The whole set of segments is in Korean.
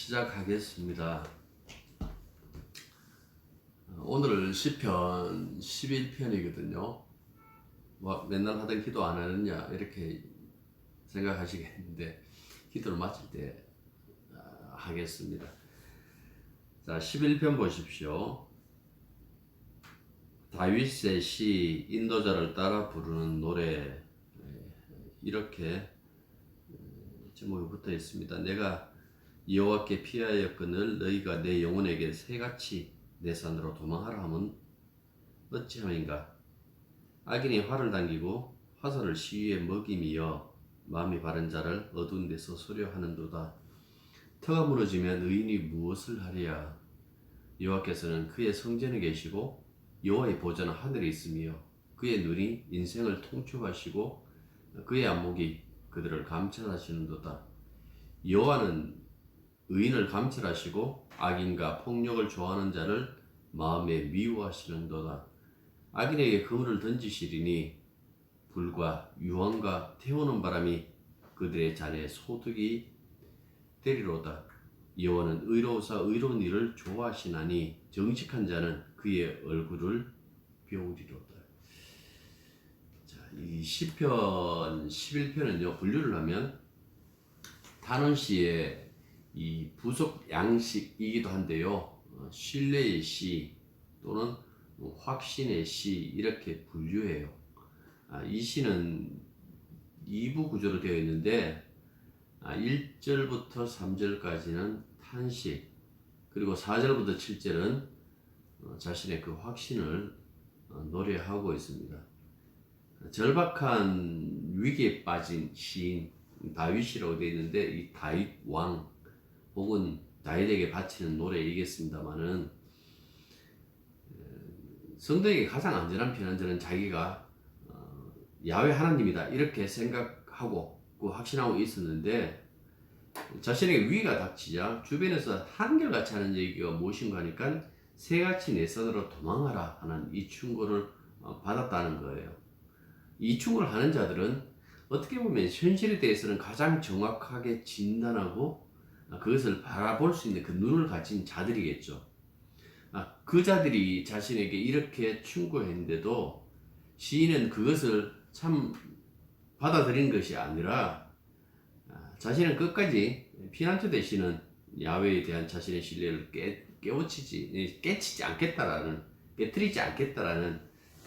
시작하겠습니다. 오늘 시편 11편이거든요. 뭐 맨날 하던 기도 안 하느냐 이렇게 생각하시겠는데 기도를 마칠 때 하겠습니다. 자, 11편 보십시오. 다윗의 시, 인도자를 따라 부르는 노래, 이렇게 제목이 붙어 있습니다. 내가 여호와께 피하였거늘 너희가 내 영혼에게 새같이 내 산으로 도망하라 함은 어찌함인가. 악인이 활을 당기고 화살을 시위에 먹임이여 마음이 바른 자를 어두운 데서 수려하는도다. 터가 무너지면 의인이 무엇을 하랴. 여호와께서는 그의 성전에 계시고 여호와의 보좌는 하늘에 있으며 그의 눈이 인생을 통촉하시고 그의 안목이 그들을 감찰하시는도다. 여호와는 의인을 감찰하시고 악인과 폭력을 좋아하는 자를 마음에 미워하시는도다. 악인에게 그물을 던지시리니 불과 유황과 태우는 바람이 그들의 잔에 소득이 되리로다. 여호와는 의로우사 의로운 일을 좋아하시나니 정직한 자는 그의 얼굴을 배우리로다. 자, 이 시편 11편은요 분류를 하면 단원시의 이 부속 양식이기도 한데요, 신뢰의 시 또는 확신의 시 이렇게 분류해요. 이 시는 2부 구조로 되어 있는데 1절부터 3절까지는 탄식, 그리고 4절부터 7절은 자신의 그 확신을 노래하고 있습니다. 절박한 위기에 빠진 시인 다윗이라고 되어 있는데 이 다윗 왕 혹은 다윗에게 바치는 노래이겠습니다만은, 성도에게 가장 안전한 피난처는 자기가 야훼 하나님이다 이렇게 생각하고 확신하고 있었는데, 자신에게 위기가 닥치자 주변에서 한결같이 하는 얘기가 무엇인가 하니까 새같이 내 산으로 도망하라 하는 이 충고를 받았다는 거예요. 이 충고를 하는 자들은 어떻게 보면 현실에 대해서는 가장 정확하게 진단하고 그것을 바라볼 수 있는 그 눈을 가진 자들이겠죠. 그 자들이 자신에게 이렇게 충고했는데도 시인은 그것을 참 받아들인 것이 아니라 자신은 끝까지 피난처 되시는 야훼에 대한 자신의 신뢰를 깨치지 않겠다라는, 깨트리지 않겠다라는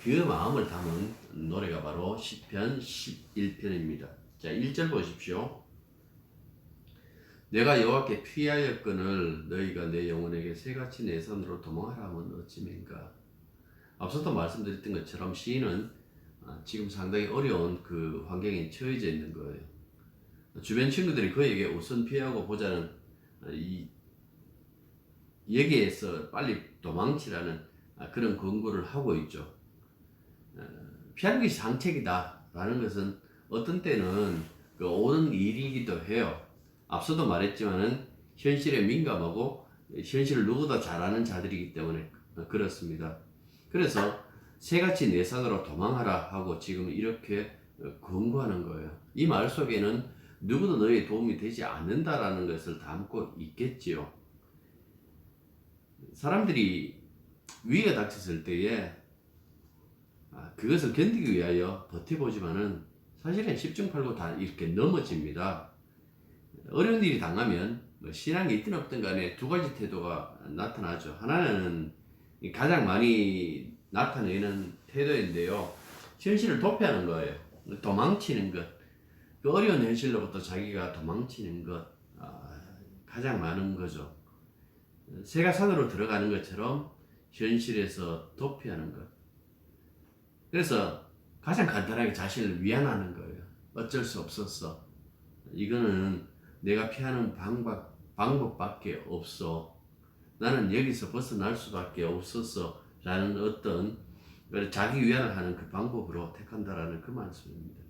그 마음을 담은 노래가 바로 시편 11편입니다. 자, 1절 보십시오. 내가 여호와께 피하였거늘 너희가 내 영혼에게 새같이 내 산으로 도망하라 하면 어찌맨가. 앞서도 말씀드렸던 것처럼 시인은 지금 상당히 어려운 그 환경에 처해져 있는 거예요. 주변 친구들이 그에게 우선 피하고 보자는 여기에서 빨리 도망치라는 그런 권고를 하고 있죠. 피하는 것이 상책이다 라는 것은 어떤 때는 그 옳은 일이기도 해요. 앞서도 말했지만은 현실에 민감하고 현실을 누구보다 잘 아는 자들이기 때문에 그렇습니다. 그래서 새같이 내 산으로 도망하라 하고 지금 이렇게 권고하는 거예요. 이 말 속에는 누구도 너의 도움이 되지 않는다라는 것을 담고 있겠지요. 사람들이 위기가 닥쳤을 때에 그것을 견디기 위하여 버텨보지만은 사실은 10중 8구 다 이렇게 넘어집니다. 어려운 일이 당하면 신앙이 있든 없든 간에 두 가지 태도가 나타나죠. 하나는 가장 많이 나타내는 태도인데요, 현실을 도피하는 거예요. 도망치는 것, 그 어려운 현실로부터 자기가 도망치는 것, 가장 많은 거죠. 새가 산으로 들어가는 것처럼 현실에서 도피하는 것. 그래서 가장 간단하게 자신을 위안하는 거예요. 어쩔 수 없었어. 이거는 내가 피하는 방법밖에 없어. 나는 여기서 벗어날 수밖에 없었어. 라는 어떤 자기 위안을 하는 그 방법으로 택한다라는 그 말씀입니다.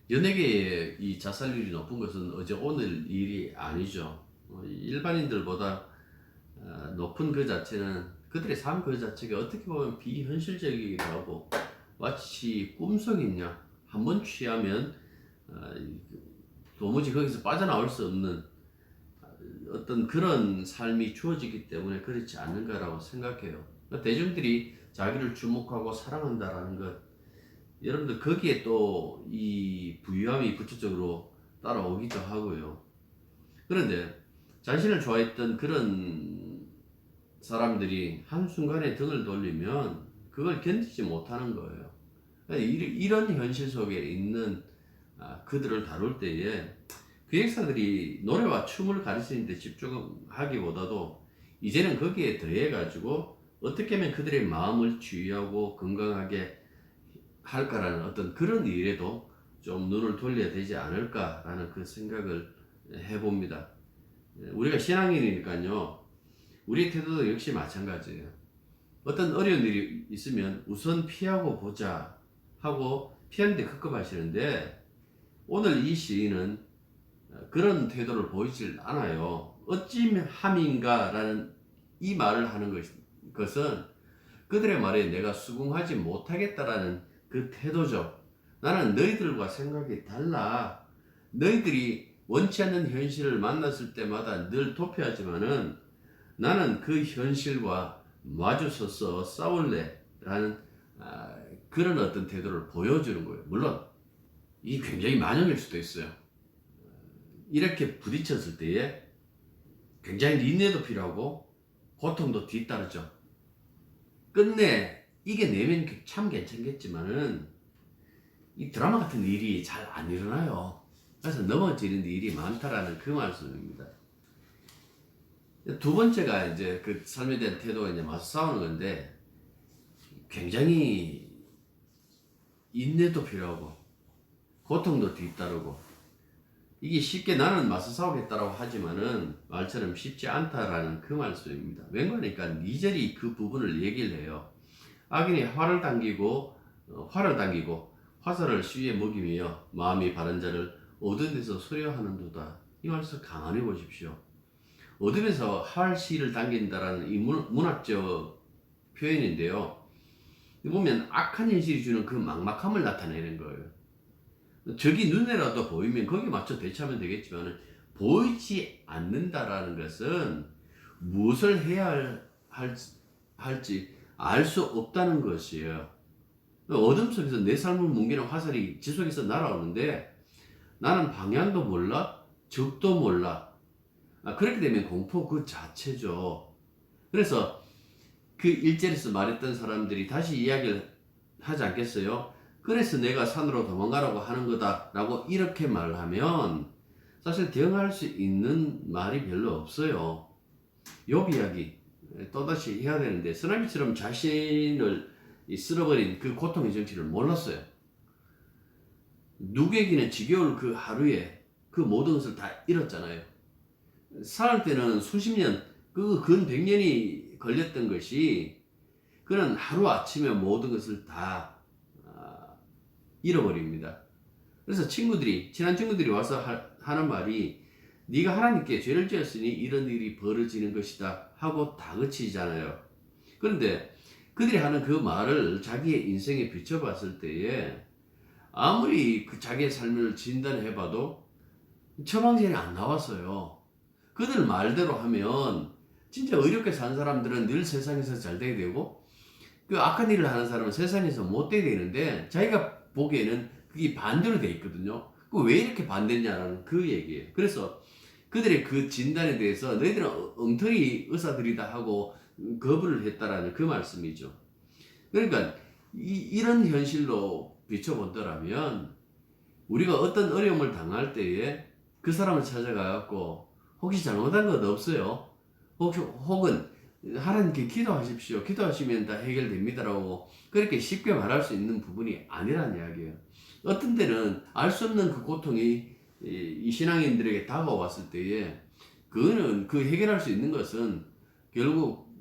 연예계의 이 자살률이 높은 것은 어제 오늘 일이 아니죠. 일반인들보다 높은 그 자체는 그들의 삶 그 자체가 어떻게 보면 비현실적이기도 하고 마치 꿈속이냐, 한번 취하면 도무지 거기서 빠져나올 수 없는 어떤 그런 삶이 주어지기 때문에 그렇지 않는가라고 생각해요. 대중들이 자기를 주목하고 사랑한다라는 것, 여러분들 거기에 또 이 부유함이 부차적으로 따라오기도 하고요. 그런데 자신을 좋아했던 그런 사람들이 한순간에 등을 돌리면 그걸 견디지 못하는 거예요. 이런 현실 속에 있는 그들을 다룰 때에 기획사들이 노래와 춤을 가르치는 데 집중하기보다도 이제는 거기에 더해 가지고 어떻게 하면 그들의 마음을 치유하고 건강하게 할까라는 어떤 그런 일에도 좀 눈을 돌려야 되지 않을까라는 그 생각을 해봅니다. 우리가 신앙인이니까요, 우리의 태도도 역시 마찬가지예요. 어떤 어려운 일이 있으면 우선 피하고 보자 하고 피하는데 급급하시는데, 오늘 이 시인은 그런 태도를 보이질 않아요. 어찌함인가 라는 이 말을 하는 것은 그들의 말에 내가 수긍하지 못하겠다라는 그 태도죠. 나는 너희들과 생각이 달라. 너희들이 원치 않는 현실을 만났을 때마다 늘 도피하지만은 나는 그 현실과 마주서서 싸울래 라는 그런 어떤 태도를 보여주는 거예요. 물론 이 굉장히 만용일 수도 있어요. 이렇게 부딪혔을 때에 굉장히 인내도 필요하고 고통도 뒤따르죠. 끝내 이겨내면 참 괜찮겠지만은 이 드라마 같은 일이 잘 안 일어나요. 그래서 넘어지는 일이 많다라는 그 말씀입니다. 두 번째가 이제 그 삶에 대한 태도가 이제 맞서 싸우는 건데, 굉장히 인내도 필요하고 고통도 뒤따르고, 이게 쉽게 나는 맞서 싸우겠다라고 하지만은 말처럼 쉽지 않다라는 그 말씀입니다. 왠가니까 2절이 그 부분을 얘기를 해요. 악인이 활을 당기고 화살을 시위에 먹이며 마음이 바른 자를 어두운 데서 수려하는도다. 이 말씀 가만히 보십시오. 어둠에서 활시를 당긴다라는 이 문학적 표현인데요. 보면 악한 현실이 주는 그 막막함을 나타내는 거예요. 적이 눈에라도 보이면 거기에 맞춰 대처하면 되겠지만, 보이지 않는다라는 것은 무엇을 해야 할지 알 수 없다는 것이에요. 어둠 속에서 내 삶을 뭉개는 화살이 지속해서 날아오는데 나는 방향도 몰라, 적도 몰라. 그렇게 되면 공포 그 자체죠. 그래서 그 1절에서 말했던 사람들이 다시 이야기를 하지 않겠어요? 그래서 내가 산으로 도망가라고 하는 거다 라고 이렇게 말하면 사실 대응할 수 있는 말이 별로 없어요. 욥 이야기 또다시 해야 되는데, 쓰나미처럼 자신을 쓸어버린 그 고통의 정치를 몰랐어요. 누구에게는 지겨울 그 하루에 그 모든 것을 다 잃었잖아요. 살 때는 수십 년, 근 100년이 걸렸던 것이 그는 하루아침에 모든 것을 다 잃어버립니다. 그래서 친한 친구들이 와서 하는 말이, 네가 하나님께 죄를 지었으니 이런 일이 벌어지는 것이다 하고 다그치잖아요. 그런데 그들이 하는 그 말을 자기의 인생에 비춰봤을 때에 아무리 그 자기의 삶을 진단해봐도 처방전이 안 나왔어요. 그들 말대로 하면 진짜 의롭게 산 사람들은 늘 세상에서 잘 되게 되고, 그 악한 일을 하는 사람은 세상에서 못 되게 되는데, 자기가 보기에는 그게 반대로 돼 있거든요. 왜 이렇게 반대냐라는 그 얘기예요. 그래서 그들의 그 진단에 대해서 너희들은 엉터리 의사들이다 하고 거부를 했다라는 그 말씀이죠. 그러니까 이런 현실로 비춰본다라면 우리가 어떤 어려움을 당할 때에 그 사람을 찾아가갖고 혹시 잘못한 것 없어요? 혹은 하나님께 기도하십시오. 기도하시면 다 해결됩니다라고 그렇게 쉽게 말할 수 있는 부분이 아니라는 이야기예요. 어떤 때는 알 수 없는 그 고통이 이 신앙인들에게 다가왔을 때에 그거는 그 해결할 수 있는 것은 결국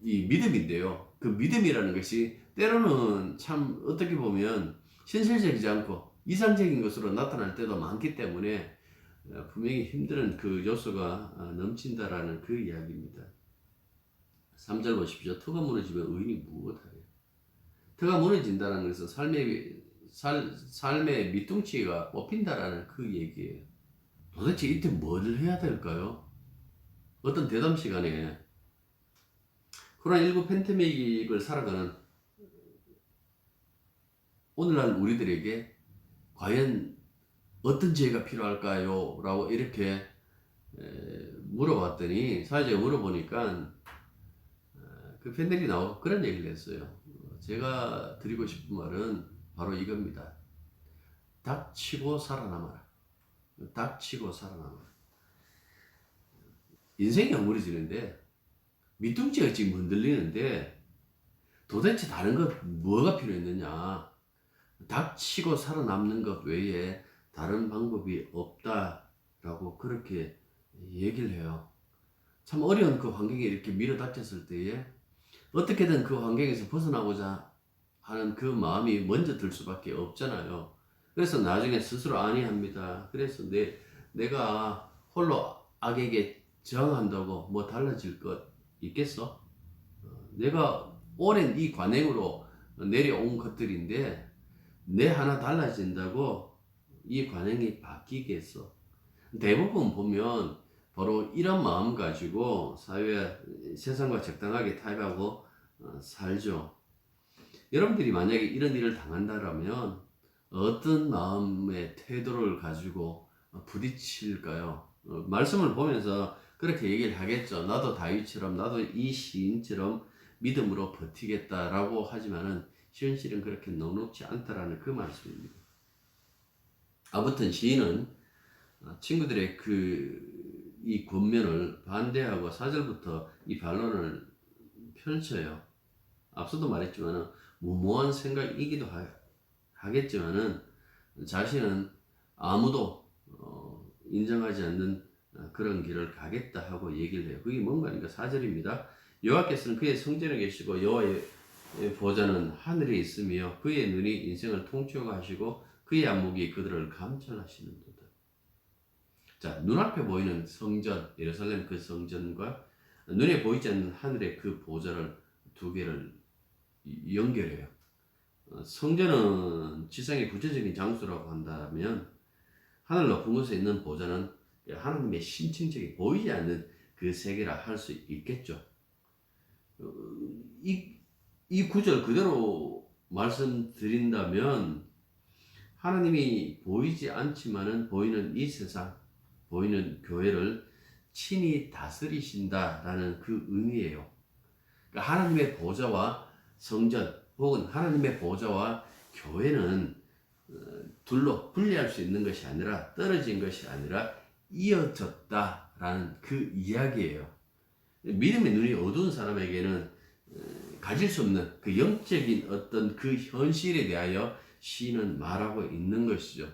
이 믿음인데요. 그 믿음이라는 것이 때로는 참 어떻게 보면 현실적이지 않고 이상적인 것으로 나타날 때도 많기 때문에 분명히 힘든 그 요소가 넘친다라는 그 이야기입니다. 3절 보십시오. 터가 무너지면 의인이 무엇하리요? 터가 무너진다는 것은 삶의 밑둥치가 뽑힌다라는 그 얘기예요. 도대체 이때 뭐를 해야 될까요? 어떤 대담 시간에 코로나19 팬데믹을 살아가는 오늘날 우리들에게 과연 어떤 지혜가 필요할까요? 라고 이렇게 물어봤더니, 사회자가 물어보니까 그 팬들이 나오고 그런 얘기를 했어요. 제가 드리고 싶은 말은 바로 이겁니다. 닥치고 살아남아라. 닥치고 살아남아라. 인생이 허물어지는데, 밑둥지가 지금 흔들리는데, 도대체 다른 것 뭐가 필요했느냐? 닥치고 살아남는 것 외에 다른 방법이 없다라고 그렇게 얘기를 해요. 참 어려운 그 환경에 이렇게 밀어닥쳤을 때에 어떻게든 그 환경에서 벗어나고자 하는 그 마음이 먼저 들 수밖에 없잖아요. 그래서 나중에 스스로 안위합니다. 그래서 내가 홀로 악에게 저항한다고 뭐 달라질 것 있겠어? 내가 오랜 이 관행으로 내려온 것들인데 내 하나 달라진다고 이 관행이 바뀌겠어? 대부분 보면 바로 이런 마음 가지고 사회 세상과 적당하게 타협하고 살죠. 여러분들이 만약에 이런 일을 당한다라면 어떤 마음의 태도를 가지고 부딪힐까요? 말씀을 보면서 그렇게 얘기를 하겠죠. 나도 다윗처럼, 나도 이 시인처럼 믿음으로 버티겠다라고 하지만은 현실은 그렇게 녹록지 않다라는 그 말씀입니다. 아무튼 시인은 친구들의 이 권면을 반대하고 4절부터 이 반론을 펼쳐요. 앞서도 말했지만은 무모한 생각이기도 하겠지만은 자신은 아무도 인정하지 않는 그런 길을 가겠다 하고 얘기를 해요. 그게 뭔가니까 4절입니다. 여호와께서는 그의 성전에 계시고 여호와의 보좌는 하늘에 있으며 그의 눈이 인생을 통치하시고 그의 안목이 그들을 감찰하시는도다. 자, 눈앞에 보이는 성전, 예루살렘 그 성전과 눈에 보이지 않는 하늘의 그 보좌를 두 개를 연결해요. 성전은 지상의 구체적인 장소라고 한다면 하늘 높은 곳에 있는 보좌는 하나님의 심층적인 보이지 않는 그 세계라 할 수 있겠죠. 이 구절 그대로 말씀드린다면 하나님이 보이지 않지만은 보이는 이 세상, 보이는 교회를 친히 다스리신다라는 그 의미예요. 그러니까 하나님의 보좌와 성전 혹은 하나님의 보좌와 교회는 둘로 분리할 수 있는 것이 아니라 떨어진 것이 아니라 이어졌다라는 그 이야기예요. 믿음의 눈이 어두운 사람에게는 가질 수 없는 그 영적인 어떤 그 현실에 대하여 시인은 말하고 있는 것이죠.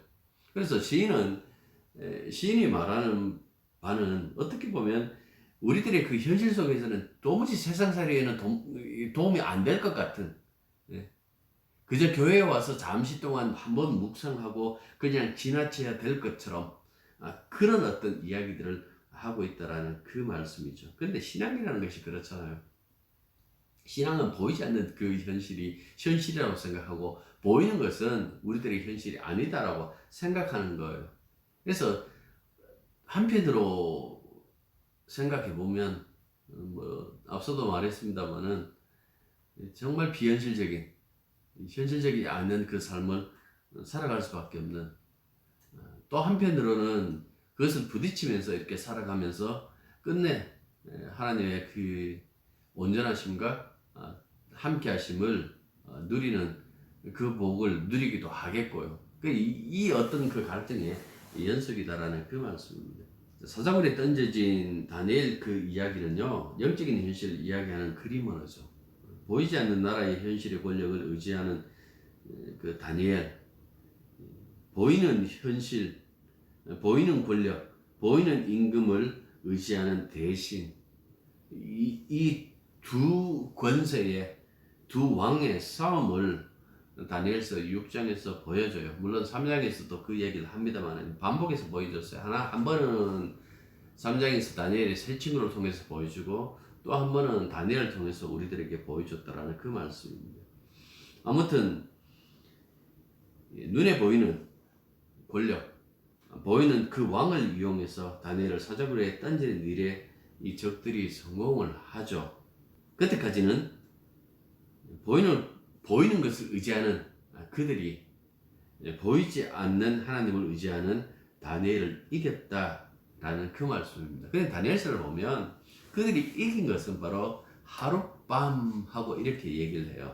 그래서 시인이 말하는 바는 어떻게 보면 우리들의 그 현실 속에서는 도무지 세상살이에는 도움이 안 될 것 같은, 그저 교회에 와서 잠시 동안 한번 묵상하고 그냥 지나쳐야 될 것처럼 그런 어떤 이야기들을 하고 있다라는 그 말씀이죠. 그런데 신앙이라는 것이 그렇잖아요. 신앙은 보이지 않는 그 현실이 현실이라고 생각하고 보이는 것은 우리들의 현실이 아니다라고 생각하는 거예요. 그래서 한편으로 생각해 보면 뭐 앞서도 말했습니다만은 정말 비현실적인 현실적이 않은 그 삶을 살아갈 수밖에 없는, 또 한편으로는 그것을 부딪히면서 이렇게 살아가면서 끝내 하나님의 그 온전하심과 함께 하심을 누리는 그 복을 누리기도 하겠고요. 이 어떤 그 갈등의 연속이다라는 그 말씀입니다. 사자굴에 던져진 다니엘 그 이야기는요, 영적인 현실을 이야기하는 그림 언어죠. 보이지 않는 나라의 현실의 권력을 의지하는 그 다니엘, 보이는 현실, 보이는 권력, 보이는 임금을 의지하는 대신, 이 두 권세의 두 왕의 싸움을 다니엘서 6장에서 보여줘요. 물론 3장에서도 그 얘기를 합니다만 반복해서 보여줬어요. 한 번은 3장에서 다니엘의 새 친구를 통해서 보여주고 또 한 번은 다니엘을 통해서 우리들에게 보여줬다라는 그 말씀입니다. 아무튼 눈에 보이는 권력, 보이는 그 왕을 이용해서 다니엘을 사자굴에 던지는 일에 이 적들이 성공을 하죠. 그때까지는 보이는 것을 의지하는 그들이 보이지 않는 하나님을 의지하는 다니엘을 이겼다라는 그 말씀입니다. 그런데 다니엘서를 보면 그들이 이긴 것은 바로 하룻밤 하고 이렇게 얘기를 해요.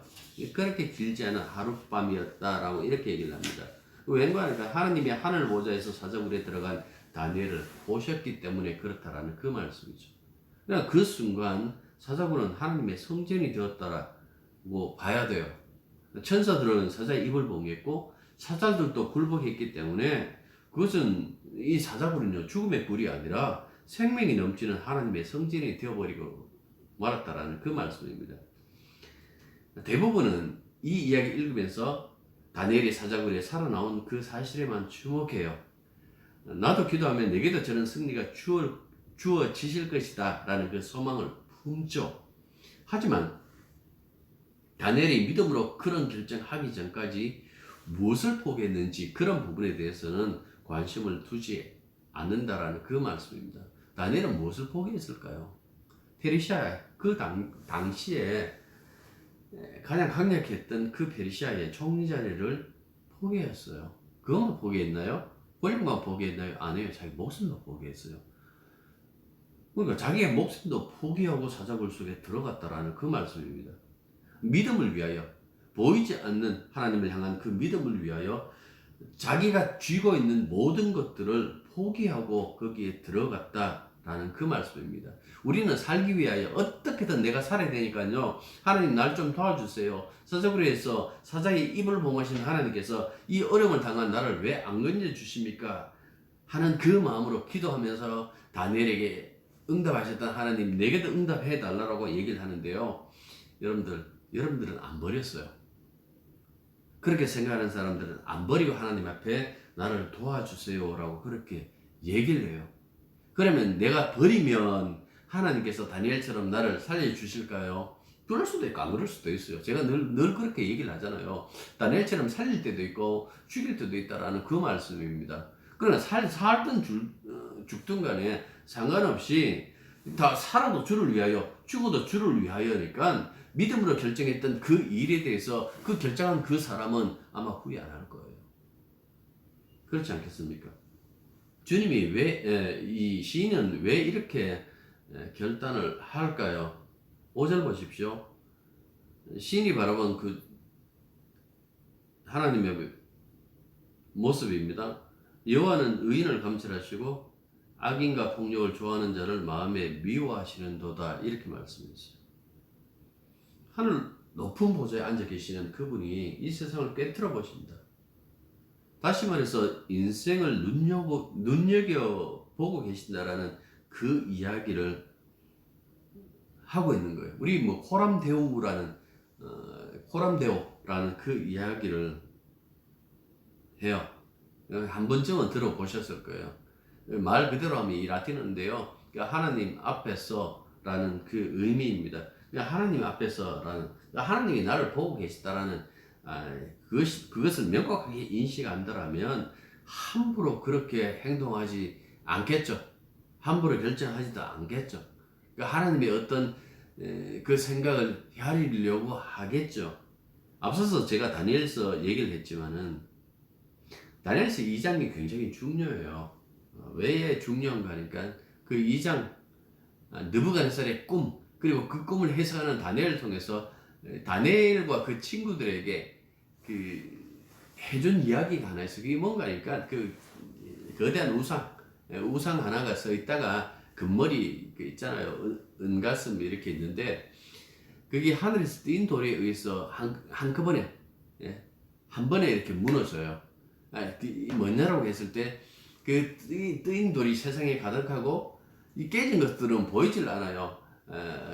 그렇게 길지 않은 하룻밤이었다라고 이렇게 얘기를 합니다. 왠가 하니까 하나님이 하늘 보좌에서 사자굴에 들어간 다니엘을 보셨기 때문에 그렇다라는 그 말씀이죠. 그러니까 그 순간 사자굴은 하나님의 성전이 되었다라고 봐야 돼요. 천사들은 사자의 입을 봉했고 사자들도 굴복했기 때문에 그것은 이 사자굴은요 죽음의 굴이 아니라 생명이 넘치는 하나님의 성전이 되어버리고 말았다라는 그 말씀입니다. 대부분은 이 이야기 읽으면서 다니엘이 사자굴에 살아나온 그 사실에만 주목해요. 나도 기도하면 내게도 저런 승리가 주어지실 것이다 라는 그 소망을 품죠. 하지만 다니엘이 믿음으로 그런 결정하기 전까지 무엇을 포기했는지 그런 부분에 대해서는 관심을 두지 않는다라는 그 말씀입니다. 다니엘은 무엇을 포기했을까요? 페르시아 그 당시에 가장 강력했던 그 페르시아의 총리 자리를 포기했어요. 그것만 포기했나요? 권력만 포기했나요? 아니에요. 자기 목숨도 포기했어요. 그러니까 자기의 목숨도 포기하고 사자굴 속에 들어갔다라는 그 말씀입니다. 믿음을 위하여, 보이지 않는 하나님을 향한 그 믿음을 위하여 자기가 쥐고 있는 모든 것들을 포기하고 거기에 들어갔다라는 그 말씀입니다. 우리는 살기 위하여 어떻게든 내가 살아야 되니까요. 하나님 날 좀 도와주세요. 사자굴에서 사자의 입을 봉하신 하나님께서 이 어려움을 당한 나를 왜 안 건져주십니까? 하는 그 마음으로 기도하면서 다니엘에게 응답하셨던 하나님 내게도 응답해 달라고 얘기를 하는데요. 여러분들은 안 버렸어요. 그렇게 생각하는 사람들은 안 버리고 하나님 앞에 나를 도와주세요라고 그렇게 얘기를 해요. 그러면 내가 버리면 하나님께서 다니엘처럼 나를 살려주실까요? 그럴 수도 있고 안 그럴 수도 있어요. 제가 늘 그렇게 얘기를 하잖아요. 다니엘처럼 살릴 때도 있고 죽일 때도 있다라는 그 말씀입니다. 그러나 살든 죽든 간에 상관없이 다 살아도 주를 위하여 죽어도 주를 위하여니까 믿음으로 결정했던 그 일에 대해서 그 결정한 그 사람은 아마 후회 안 할 거예요. 그렇지 않겠습니까? 주님이 이 시인은 왜 이렇게 결단을 할까요? 5절 보십시오. 시인이 바라본 그 하나님의 모습입니다. 여호와는 의인을 감찰하시고 악인과 폭력을 좋아하는 자를 마음에 미워하시는도다 이렇게 말씀했어요. 하늘 높은 보좌에 앉아 계시는 그분이 이 세상을 꿰뚫어 보신다. 다시 말해서 인생을 눈여겨보고 계신다라는 그 이야기를 하고 있는 거예요. 우리 코람데오라는 그 이야기를 해요. 한 번쯤은 들어보셨을 거예요. 말 그대로 하면 이 라틴어인데요. 하나님 앞에서라는 그 의미입니다. 하나님 앞에서라는, 하나님이 나를 보고 계시다라는 그것을 명확하게 인식한다라면 함부로 그렇게 행동하지 않겠죠. 함부로 결정하지도 않겠죠. 하나님의 어떤 그 생각을 헤아리려고 하겠죠. 앞서서 제가 다니엘서 얘기를 했지만은 다니엘서 2장이 굉장히 중요해요. 왜 중요한가 하니까 그 2장 느부갓네살의 꿈 그리고 그 꿈을 해석하는 다니엘을 통해서 다니엘과 그 친구들에게 그 해준 이야기가 하나 있어. 그게 뭔가 하니까 그 거대한 우상 하나가 서 있다가 금머리 그 있잖아요. 은가슴 이렇게 있는데 그게 하늘에서 뛴 돌에 의해서 한꺼번에 한 번에 이렇게 무너져요. 뭐냐라고 했을 때 그 뜨인 돌이 세상에 가득하고 이 깨진 것들은 보이질 않아요.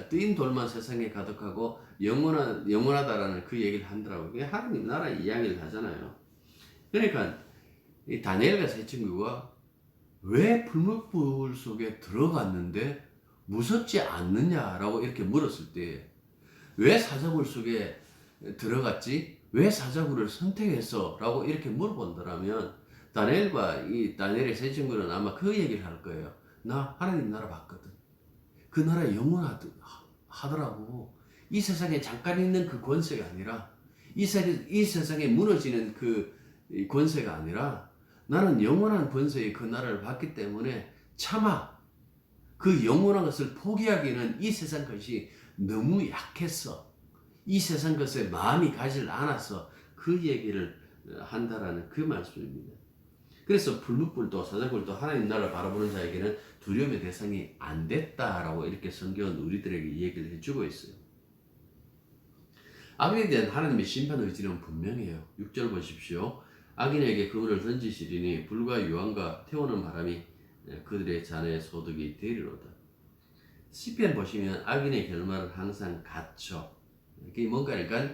뜨인 돌만 세상에 가득하고 영원하다라는 그 얘기를 하더라고요. 그게 하나님 나라 이야기를 하잖아요. 그러니까 이 다니엘과 세 친구가 왜 불목불 속에 들어갔는데 무섭지 않느냐라고 이렇게 물었을 때 왜 사자굴 속에 들어갔지? 왜 사자굴을 선택했어? 라고 이렇게 물어본다면 다니엘과 이 다니엘의 세 친구는 아마 그 얘기를 할 거예요. 나 하나님 나라 봤거든. 그 나라 영원하더라고. 이 세상에 잠깐 있는 그 권세가 아니라 이 세상에 무너지는 그 권세가 아니라 나는 영원한 권세의 그 나라를 받기 때문에 차마 그 영원한 것을 포기하기는 이 세상 것이 너무 약했어. 이 세상 것에 마음이 가질 않아서 그 얘기를 한다라는 그 말씀입니다. 그래서 불묵불도 사자굴도 하나님 나라를 바라보는 자에게는 두려움의 대상이 안 됐다라고 이렇게 성경은 우리들에게 얘기를 해주고 있어요. 악인에 대한 하나님의 심판 의지는 분명해요. 6절 보십시오. 악인에게 그물을 던지시리니 불과 유황과 태우는 바람이 그들의 잔의 소득이 되리로다. 시편 보시면 악인의 결말은 항상 같죠. 이게 뭔가니까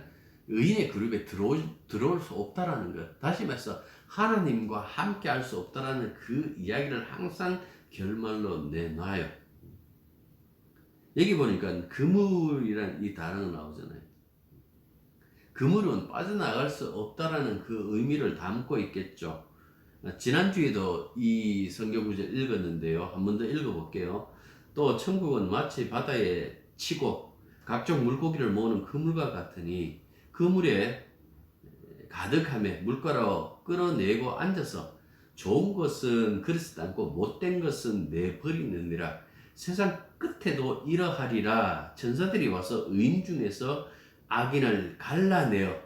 의인의 그룹에 들어올 수 없다라는 것. 다시 말해서 하나님과 함께 할 수 없다라는 그 이야기를 항상 결말로 내놔요. 여기 보니까 그물이란 이 단어가 나오잖아요. 그물은 빠져나갈 수 없다라는 그 의미를 담고 있겠죠. 지난주에도 이 성경 구절 읽었는데요. 한 번 더 읽어볼게요. 또 천국은 마치 바다에 치고 각종 물고기를 모으는 그물과 같으니 그물에 가득함에 물가로 끌어내고 앉아서 좋은 것은 그릇에 담고 못된 것은 내버리느니라. 세상 끝에도 이러하리라. 천사들이 와서 의인 중에서 악인을 갈라내어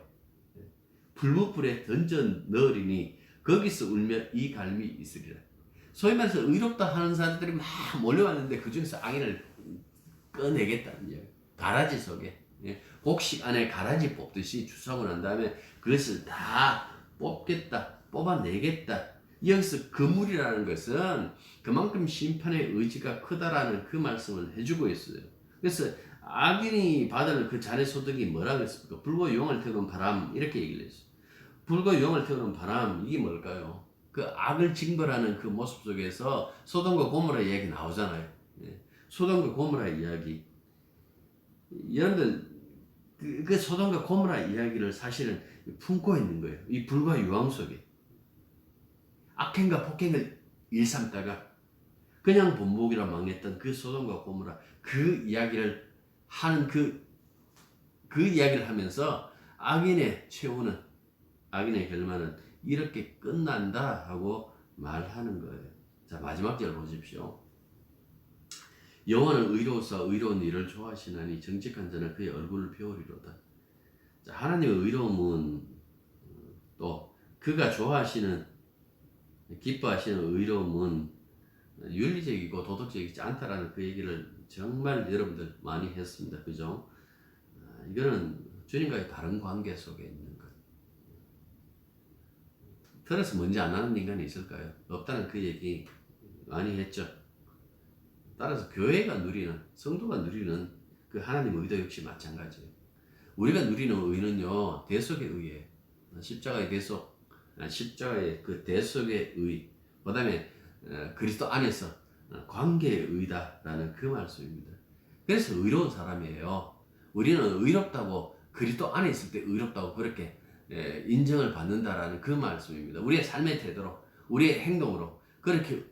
불무불에 던져 넣으리니 거기서 울며 이 갈미 있으리라. 소위 말해서 의롭다 하는 사람들이 막 몰려왔는데 그 중에서 악인을 꺼내겠다는 이야기. 가라지 속에 곡식 안에 가라지 뽑듯이 주사고 난 다음에 그것을 다 뽑아내겠다. 여기서 그물이라는 것은 그만큼 심판의 의지가 크다라는 그 말씀을 해주고 있어요. 그래서 악인이 받을 그 잔의 소득이 뭐라고 했습니까? 불과 유황을 태우는 바람, 이렇게 얘기를 했어요. 불과 유황을 태우는 바람, 이게 뭘까요? 그 악을 징벌하는 그 모습 속에서 소돔과 고모라 이야기 나오잖아요. 소돔과 고모라 이야기. 여러분들 그 소돔과 고모라 이야기를 사실은 품고 있는 거예요. 이 불과 유황 속에 악행과 폭행을 일삼다가 그냥 본보기라 망했던 그 소돔과 고모라 그 이야기를 하는 그 이야기를 하면서 악인의 최후는, 악인의 결말은 이렇게 끝난다 하고 말하는 거예요. 자, 마지막 절 보십시오. 여호와는 의로우사 의로운 일을 좋아하시나니 정직한 자는 그의 얼굴을 배우리로다. 자, 하나님의 의로움은 또 그가 좋아하시는, 기뻐하시는 의로움은 윤리적이고 도덕적이지 않다라는 그 얘기를 정말 여러분들 많이 했습니다. 그죠? 이거는 주님과의 다른 관계 속에 있는 것. 들어서 뭔지 안 하는 인간이 있을까요? 없다는 그 얘기 많이 했죠. 따라서 교회가 누리는, 성도가 누리는 그 하나님의 의도 역시 마찬가지예요. 우리가 누리는 의는요, 대속의 의예요. 십자가의 대속, 십자가의 그 대속의 의, 그 다음에 그리스도 안에서 관계의 의다라는 그 말씀입니다. 그래서 의로운 사람이에요. 우리는 의롭다고, 그리스도 안에 있을 때 의롭다고 그렇게 인정을 받는다라는 그 말씀입니다. 우리의 삶의 태도로, 우리의 행동으로 그렇게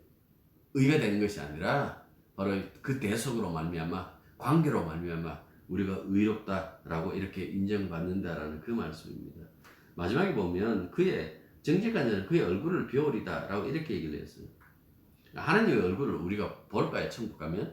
의가 되는 것이 아니라 바로 그 대속으로 말미암아, 관계로 말미암아 우리가 의롭다라고 이렇게 인정받는다라는 그 말씀입니다. 마지막에 보면 그의 정직한 자는 그의 얼굴을 비오리다라고 이렇게 얘기를 했어요. 하나님의 얼굴을 우리가 볼까요? 천국 가면?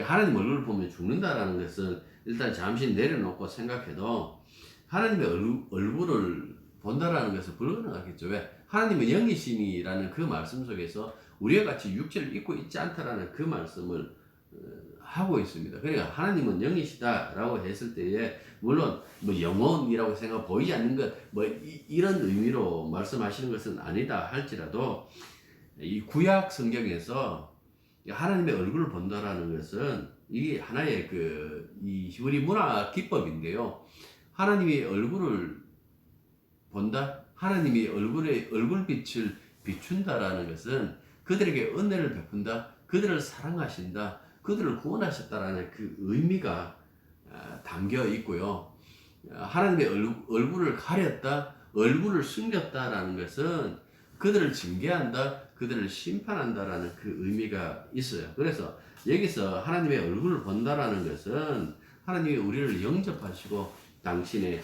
하나님 얼굴을 보면 죽는다라는 것은 일단 잠시 내려놓고 생각해도 하나님의 얼굴을 본다라는 것은 불가능하겠죠. 왜? 하나님은 영이심이라는 그 말씀 속에서 우리와 같이 육체를 입고 있지 않다라는 그 말씀을 하고 있습니다. 그러니까 하나님은 영이시다라고 했을 때에 물론 뭐 영혼이라고 생각 보이지 않는 것 뭐 이런 의미로 말씀하시는 것은 아니다 할지라도 이 구약 성경에서 하나님의 얼굴을 본다라는 것은 이게 하나의 이 우리 문화 기법인데요. 하나님의 얼굴을 본다, 하나님이 얼굴빛을 비춘다라는 것은 그들에게 은혜를 베푼다, 그들을 사랑하신다, 그들을 구원하셨다라는 그 의미가 담겨 있고요. 하나님의 얼굴을 가렸다, 얼굴을 숨겼다라는 것은 그들을 징계한다, 그들을 심판한다라는 그 의미가 있어요. 그래서 여기서 하나님의 얼굴을 본다라는 것은 하나님이 우리를 영접하시고 당신의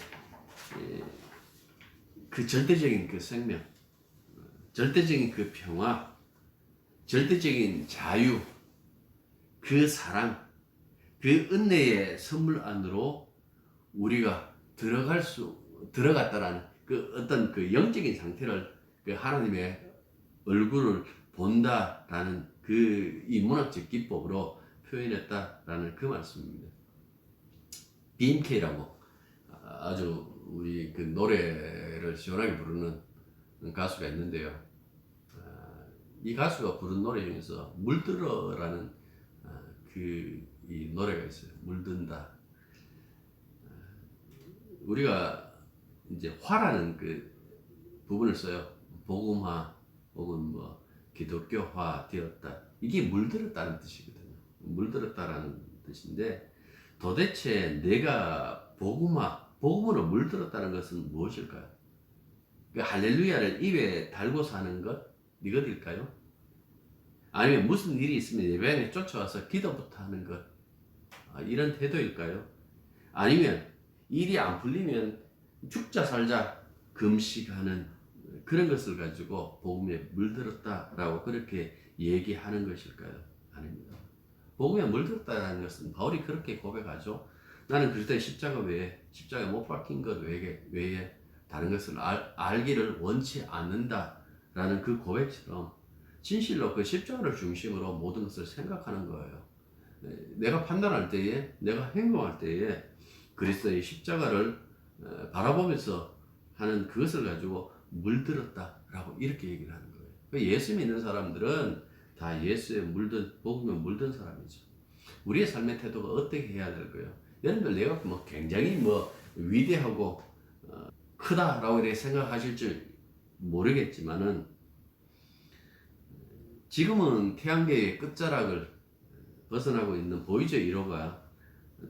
그 절대적인 그 생명, 절대적인 그 평화, 절대적인 자유, 그 사랑, 그 은혜의 선물 안으로 우리가 들어갔다라는 그 어떤 그 영적인 상태를 그 하나님의 얼굴을 본다라는 그 이 문학적 기법으로 표현했다라는 그 말씀입니다. BMK라고 아주 우리 그 노래를 시원하게 부르는 가수가 있는데요. 이 가수가 부른 노래 중에서 물들어라는 이 노래가 있어요. 물든다. 우리가 이제 화라는 그 부분을 써요. 복음화 혹은 뭐 기독교화 되었다. 이게 물들었다는 뜻이거든요. 물들었다라는 뜻인데 도대체 내가 복음으로 물들었다는 것은 무엇일까요? 그 할렐루야를 입에 달고 사는 것? 이것일까요? 아니면 무슨 일이 있으면 예배당에 쫓아와서 기도부터 하는 것? 이런 태도일까요? 아니면 일이 안 풀리면 죽자 살자 금식하는 그런 것을 가지고 복음에 물들었다라고 그렇게 얘기하는 것일까요? 아닙니다. 복음에 물들었다는 것은 바울이 그렇게 고백하죠. 나는 그리스도의 십자가 외에 십자가에 못 박힌 것 외에 다른 것을 알기를 원치 않는다라는 그 고백처럼 진실로 그 십자가를 중심으로 모든 것을 생각하는 거예요. 내가 판단할 때에, 내가 행동할 때에 그리스도의 십자가를 바라보면서 하는 그것을 가지고 물들었다라고 이렇게 얘기를 하는 거예요. 예수 믿는 사람들은 다 예수에 복음에 물든 사람이죠. 우리의 삶의 태도가 어떻게 해야 될까요? 여러분들 내가 뭐 굉장히 뭐 위대하고 크다라고 이렇게 생각하실 줄 모르겠지만은 지금은 태양계의 끝자락을 벗어나고 있는 보이저 1호가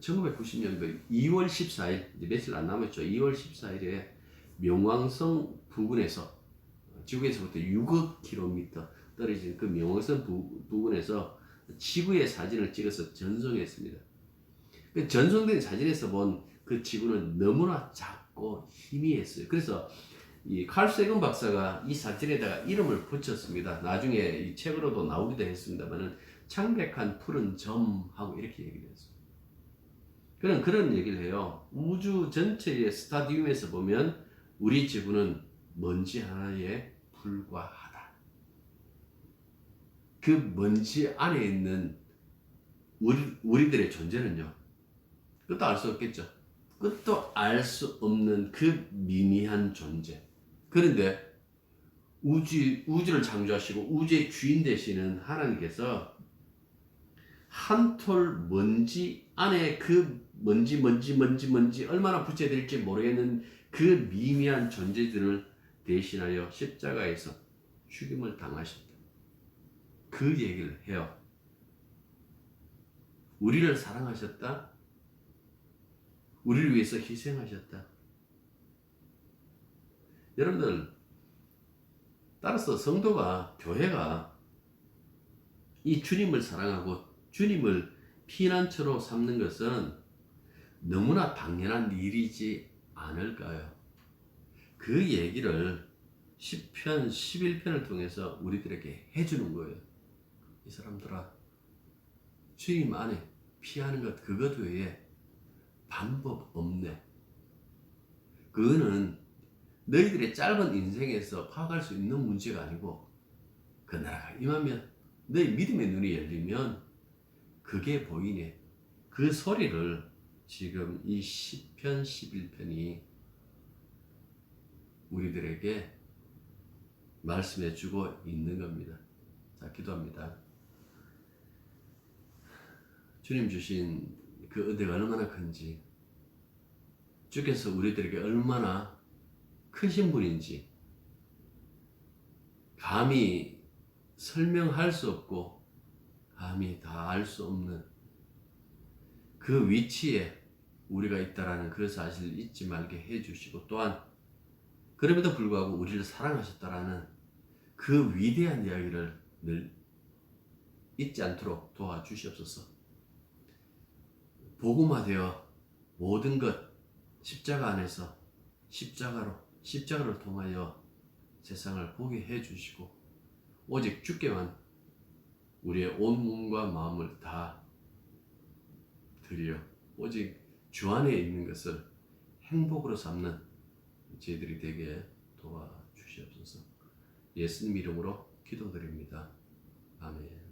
1990년도 2월 14일, 이제 며칠 안 남았죠. 2월 14일에 명왕성 부근에서 지구에서부터 6억 킬로미터 떨어진 그 명왕성 부근에서 지구의 사진을 찍어서 전송했습니다. 그 전송된 사진에서 본 그 지구는 너무나 작고 희미했어요. 그래서 이 칼 세건 박사가 이 사진에다가 이름을 붙였습니다. 나중에 이 책으로도 나오기도 했습니다만은 창백한 푸른 점하고 이렇게 얘기를 했어요. 그런 얘기를 해요. 우주 전체의 스타디움에서 보면 우리 지구는 먼지 하나에 불과하다. 그 먼지 안에 있는 우리들의 존재는요. 끝도 알 수 없겠죠. 끝도 알 수 없는 그 미미한 존재. 그런데 우주를 창조하시고 우주의 주인 되시는 하나님께서 한 톨 먼지 안에 그 먼지 얼마나 붙여야 될지 모르겠는 그 미미한 존재들을 대신하여 십자가에서 죽임을 당하셨다. 그 얘기를 해요. 우리를 사랑하셨다. 우리를 위해서 희생하셨다. 여러분들, 따라서 성도가, 교회가 이 주님을 사랑하고 주님을 피난처로 삼는 것은 너무나 당연한 일이지 않을까요? 그 얘기를 10편, 11편을 통해서 우리들에게 해주는 거예요. 이 사람들아, 주님 안에 피하는 것 그것 외에 방법 없네. 그거는 너희들의 짧은 인생에서 파악할 수 있는 문제가 아니고 그 나라가 임하면 너희 믿음의 눈이 열리면 그게 보이네. 그 소리를 지금 이 10편, 11편이 우리들에게 말씀해 주고 있는 겁니다. 자, 기도합니다. 주님 주신 그 은혜가 얼마나 큰지, 주께서 우리들에게 얼마나 크신 분인지 감히 설명할 수 없고 감히 다 알 수 없는 그 위치에 우리가 있다라는 그 사실을 잊지 말게 해주시고 또한 그럼에도 불구하고 우리를 사랑하셨다라는 그 위대한 이야기를 늘 잊지 않도록 도와주시옵소서. 복음화되어 모든 것 십자가 안에서 십자가를 통하여 세상을 보게 해주시고 오직 주께만 우리의 온 몸과 마음을 다 드려 오직 주 안에 있는 것을 행복으로 삼는 저희들이 되게 도와주시옵소서. 예수님 이름으로 기도드립니다. 아멘.